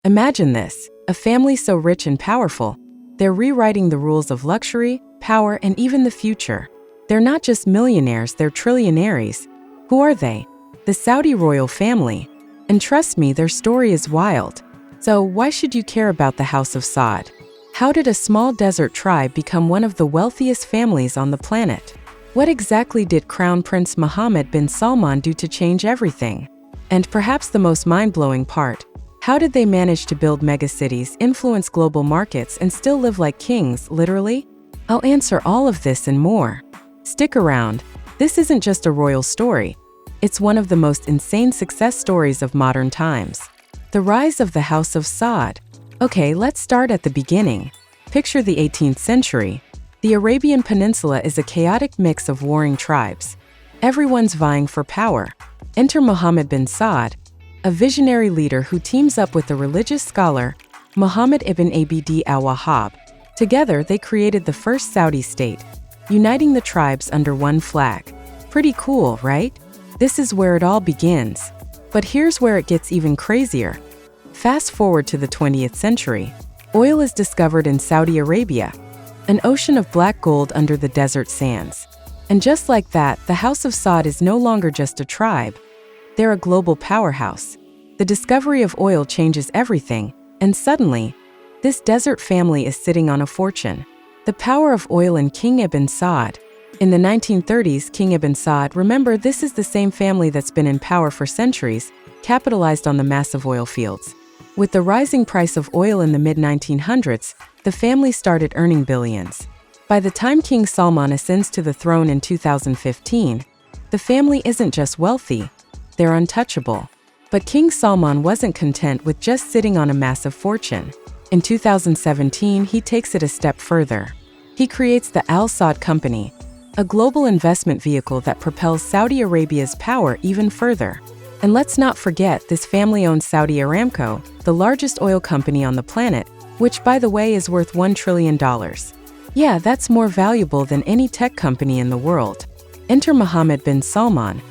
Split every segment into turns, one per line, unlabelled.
Imagine this, a family so rich and powerful, they're rewriting the rules of luxury, power, and even the future. They're not just millionaires, they're trillionaires. Who are they? The Saudi royal family. And trust me, their story is wild. So why should you care about the House of Saud? How did a small desert tribe become one of the wealthiest families on the planet? What exactly did Crown Prince Mohammed bin Salman do to change everything? And perhaps the most mind-blowing part, how did they manage to build megacities, influence global markets, and still live like kings, literally? I'll answer all of this and more. Stick around. This isn't just a royal story. It's one of the most insane success stories of modern times. The rise of the House of Saud. Okay, let's start at the beginning. Picture the 18th century. The Arabian Peninsula is a chaotic mix of warring tribes. Everyone's vying for power. Enter Mohammed bin Saud, a visionary leader who teams up with the religious scholar, Muhammad ibn Abd al-Wahhab. Together, they created the first Saudi state, uniting the tribes under one flag. Pretty cool, right? This is where it all begins. But here's where it gets even crazier. Fast forward to the 20th century. Oil is discovered in Saudi Arabia, an ocean of black gold under the desert sands. And just like that, the House of Saud is no longer just a tribe. They're a global powerhouse. The discovery of oil changes everything, and suddenly, this desert family is sitting on a fortune. The power of oil and King Ibn Saud. In the 1930s, King Ibn Saud, remember, this is the same family that's been in power for centuries, capitalized on the massive oil fields. With the rising price of oil in the mid-1900s, the family started earning billions. By the time King Salman ascends to the throne in 2015, the family isn't just wealthy, they're untouchable. But King Salman wasn't content with just sitting on a massive fortune. In 2017, he takes it a step further. He creates the Al Saud Company, a global investment vehicle that propels Saudi Arabia's power even further. And let's not forget, this family owns Saudi Aramco, the largest oil company on the planet, which, by the way, is worth $1 trillion. Yeah, that's more valuable than any tech company in the world. Enter Mohammed bin Salman,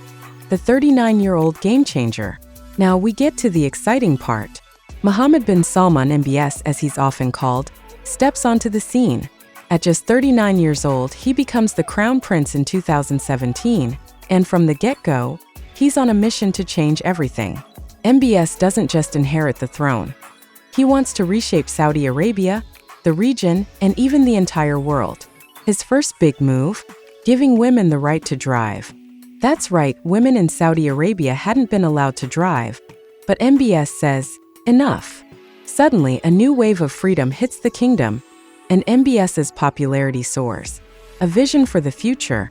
the 39-year-old game-changer. Now we get to the exciting part. Mohammed bin Salman, MBS as he's often called, steps onto the scene. At just 39 years old, he becomes the crown prince in 2017, and from the get-go, he's on a mission to change everything. MBS doesn't just inherit the throne. He wants to reshape Saudi Arabia, the region, and even the entire world. His first big move? Giving women the right to drive. That's right, women in Saudi Arabia hadn't been allowed to drive. But MBS says, enough. Suddenly, a new wave of freedom hits the kingdom, and MBS's popularity soars. A vision for the future.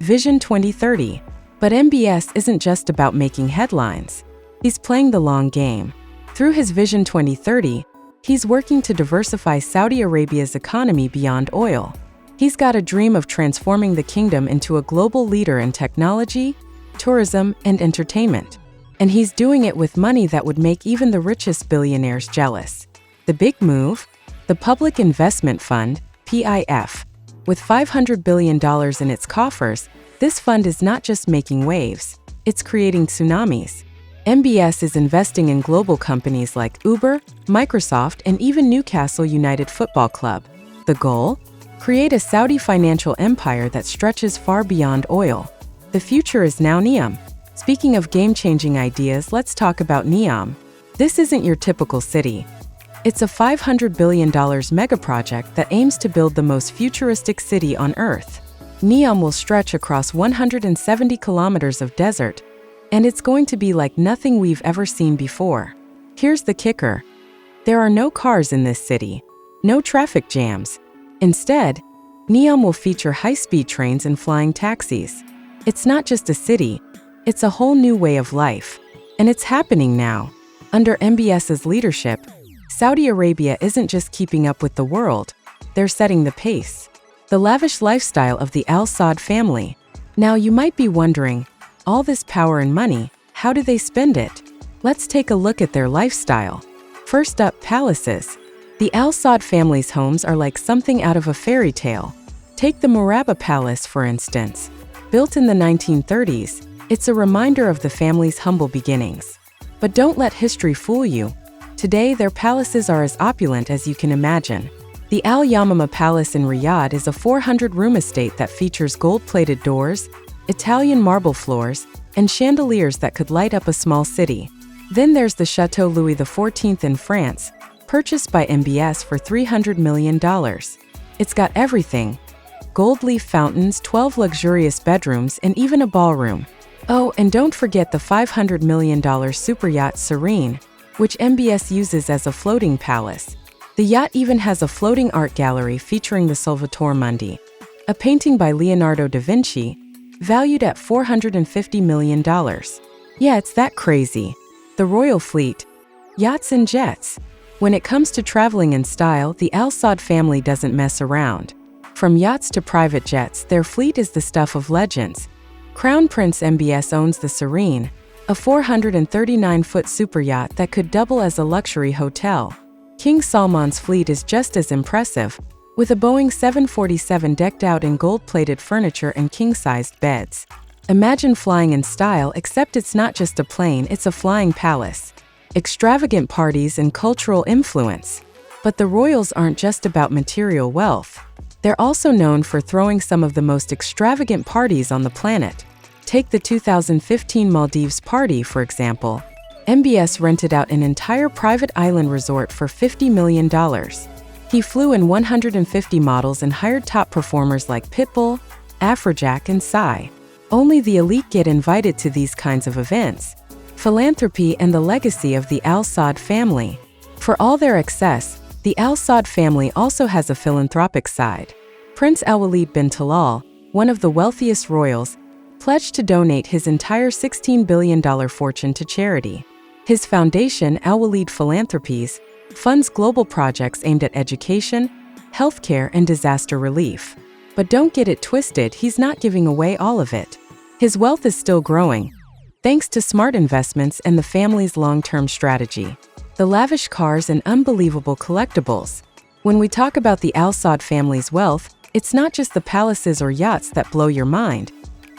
Vision 2030. But MBS isn't just about making headlines. He's playing the long game. Through his Vision 2030, he's working to diversify Saudi Arabia's economy beyond oil. He's got a dream of transforming the kingdom into a global leader in technology, tourism, and entertainment. And he's doing it with money that would make even the richest billionaires jealous. The big move? The Public Investment Fund, PIF. With $500 billion in its coffers, this fund is not just making waves, it's creating tsunamis. MBS is investing in global companies like Uber, Microsoft, and even Newcastle United Football Club. The goal? Create a Saudi financial empire that stretches far beyond oil. The future is now Neom. Speaking of game-changing ideas, let's talk about Neom. This isn't your typical city. It's a $500 billion mega-project that aims to build the most futuristic city on Earth. Neom will stretch across 170 kilometers of desert, and it's going to be like nothing we've ever seen before. Here's the kicker. There are no cars in this city, no traffic jams. Instead, Neom will feature high-speed trains and flying taxis. It's not just a city, it's a whole new way of life. And it's happening now. Under MBS's leadership, Saudi Arabia isn't just keeping up with the world, they're setting the pace. The lavish lifestyle of the Al Saud family. Now you might be wondering, all this power and money, how do they spend it? Let's take a look at their lifestyle. First up, palaces. The Al Saud family's homes are like something out of a fairy tale. Take the Murabba Palace, for instance. Built in the 1930s, it's a reminder of the family's humble beginnings. But don't let history fool you. Today, their palaces are as opulent as you can imagine. The Al Yamama Palace in Riyadh is a 400-room estate that features gold-plated doors, Italian marble floors, and chandeliers that could light up a small city. Then there's the Chateau Louis XIV in France, purchased by MBS for $300 million. It's got everything: gold leaf fountains, 12 luxurious bedrooms, and even a ballroom. Oh, and don't forget the $500 million superyacht Serene, which MBS uses as a floating palace. The yacht even has a floating art gallery featuring the Solvatore Mundi, a painting by Leonardo da Vinci, valued at $450 million. Yeah, it's that crazy. The royal fleet, yachts and jets. When it comes to traveling in style, the Al Saud family doesn't mess around. From yachts to private jets, their fleet is the stuff of legends. Crown Prince MBS owns the Serene, a 439-foot superyacht that could double as a luxury hotel. King Salman's fleet is just as impressive, with a Boeing 747 decked out in gold-plated furniture and king-sized beds. Imagine flying in style, except it's not just a plane, it's a flying palace. Extravagant parties and cultural influence. But the royals aren't just about material wealth. They're also known for throwing some of the most extravagant parties on the planet. Take the 2015 Maldives party, for example. MBS rented out an entire private island resort for $50 million. He flew in 150 models and hired top performers like Pitbull, Afrojack, and Psy. Only the elite get invited to these kinds of events. Philanthropy and the legacy of the Al Saud family. For all their excess, the Al Saud family also has a philanthropic side. Prince Al Walid bin Talal, one of the wealthiest royals, pledged to donate his entire $16 billion fortune to charity. His foundation, Al Walid Philanthropies, funds global projects aimed at education, healthcare, and disaster relief. But don't get it twisted, he's not giving away all of it. His wealth is still growing, thanks to smart investments and the family's long-term strategy. The lavish cars and unbelievable collectibles. When we talk about the Al Saud family's wealth, it's not just the palaces or yachts that blow your mind.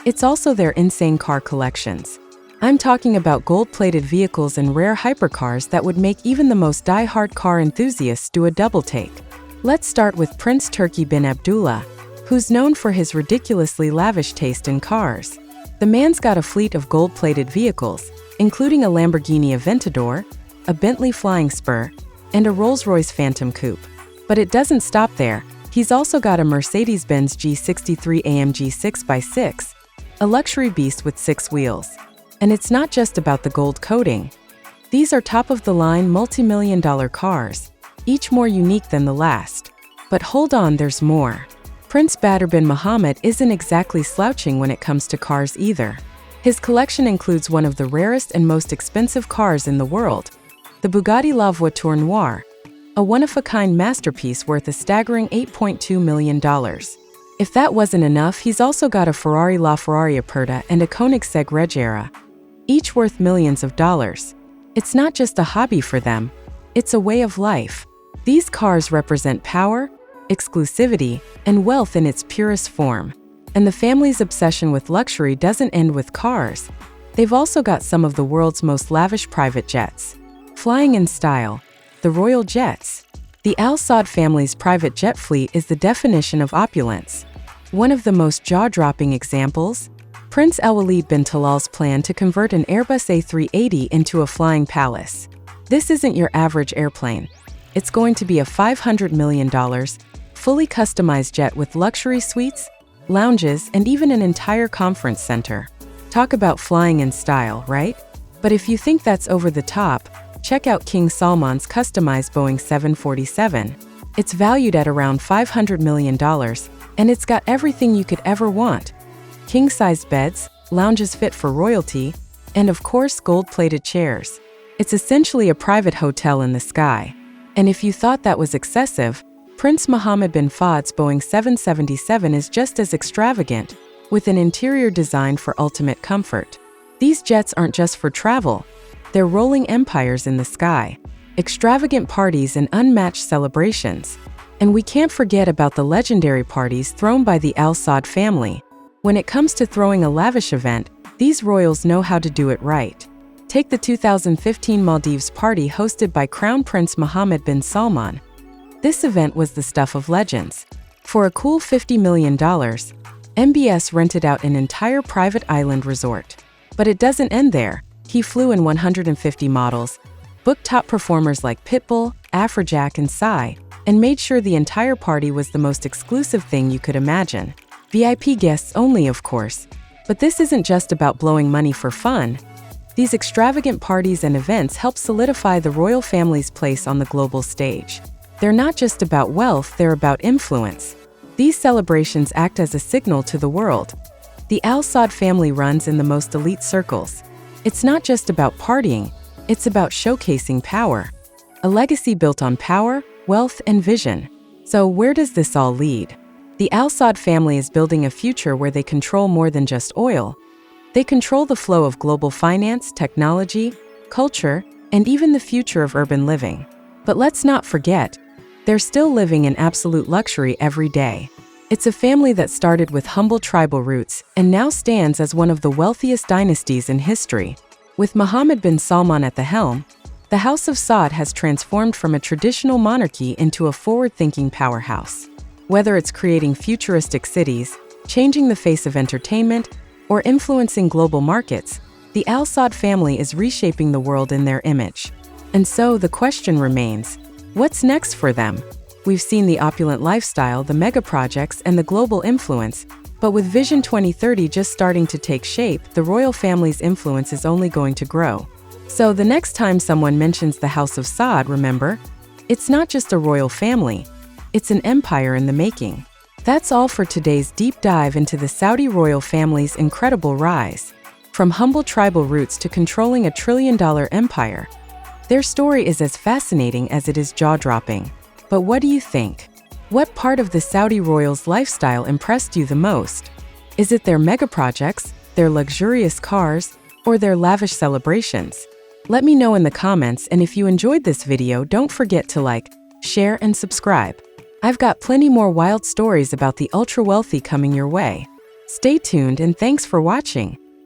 It's also their insane car collections. I'm talking about gold-plated vehicles and rare hypercars that would make even the most die-hard car enthusiasts do a double-take. Let's start with Prince Turki bin Abdullah, who's known for his ridiculously lavish taste in cars. The man's got a fleet of gold-plated vehicles, including a Lamborghini Aventador, a Bentley Flying Spur, and a Rolls-Royce Phantom Coupe. But it doesn't stop there. He's also got a Mercedes-Benz G63 AMG 6x6, a luxury beast with 6 wheels. And it's not just about the gold coating. These are top-of-the-line multi-million-dollar cars, each more unique than the last. But hold on, there's more. Prince Badr bin Mohammed isn't exactly slouching when it comes to cars either. His collection includes one of the rarest and most expensive cars in the world, the Bugatti La Voiture Noire, a one-of-a-kind masterpiece worth a staggering $8.2 million. If that wasn't enough, he's also got a Ferrari LaFerrari Aperta and a Koenigsegg Regera, each worth millions of dollars. It's not just a hobby for them, it's a way of life. These cars represent power, exclusivity, and wealth in its purest form. And the family's obsession with luxury doesn't end with cars. They've also got some of the world's most lavish private jets. Flying in style, the royal jets. The Al Saud family's private jet fleet is the definition of opulence. One of the most jaw-dropping examples? Prince Al Walid bin Talal's plan to convert an Airbus A380 into a flying palace. This isn't your average airplane. It's going to be a $500 million, fully customized jet with luxury suites, lounges, and even an entire conference center. Talk about flying in style, right? But if you think that's over the top, check out King Salman's customized Boeing 747. It's valued at around $500 million, and it's got everything you could ever want. King-sized beds, lounges fit for royalty, and of course gold-plated chairs. It's essentially a private hotel in the sky. And if you thought that was excessive, Prince Mohammed bin Fahd's Boeing 777 is just as extravagant, with an interior designed for ultimate comfort. These jets aren't just for travel, they're rolling empires in the sky, extravagant parties and unmatched celebrations. And we can't forget about the legendary parties thrown by the Al Saud family. When it comes to throwing a lavish event, these royals know how to do it right. Take the 2015 Maldives party hosted by Crown Prince Mohammed bin Salman. This event was the stuff of legends. For a cool $50 million, MBS rented out an entire private island resort. But it doesn't end there. He flew in 150 models, booked top performers like Pitbull, Afrojack, and Psy, and made sure the entire party was the most exclusive thing you could imagine. VIP guests only, of course. But this isn't just about blowing money for fun. These extravagant parties and events help solidify the royal family's place on the global stage. They're not just about wealth, they're about influence. These celebrations act as a signal to the world. The Al Saud family runs in the most elite circles. It's not just about partying, it's about showcasing power. A legacy built on power, wealth, and vision. So where does this all lead? The Al Saud family is building a future where they control more than just oil. They control the flow of global finance, technology, culture, and even the future of urban living. But let's not forget, they're still living in absolute luxury every day. It's a family that started with humble tribal roots and now stands as one of the wealthiest dynasties in history. With Mohammed bin Salman at the helm, the House of Saud has transformed from a traditional monarchy into a forward-thinking powerhouse. Whether it's creating futuristic cities, changing the face of entertainment, or influencing global markets, the Al Saud family is reshaping the world in their image. And so the question remains, what's next for them? We've seen the opulent lifestyle, the mega projects, and the global influence, but with Vision 2030 just starting to take shape, the royal family's influence is only going to grow. So the next time someone mentions the House of Saud, remember, it's not just a royal family, it's an empire in the making. That's all for today's deep dive into the Saudi royal family's incredible rise. From humble tribal roots to controlling a trillion-dollar empire, their story is as fascinating as it is jaw-dropping. But what do you think? What part of the Saudi royals' lifestyle impressed you the most? Is it their mega projects, their luxurious cars, or their lavish celebrations? Let me know in the comments, and if you enjoyed this video, don't forget to like, share, and subscribe. I've got plenty more wild stories about the ultra-wealthy coming your way. Stay tuned and thanks for watching.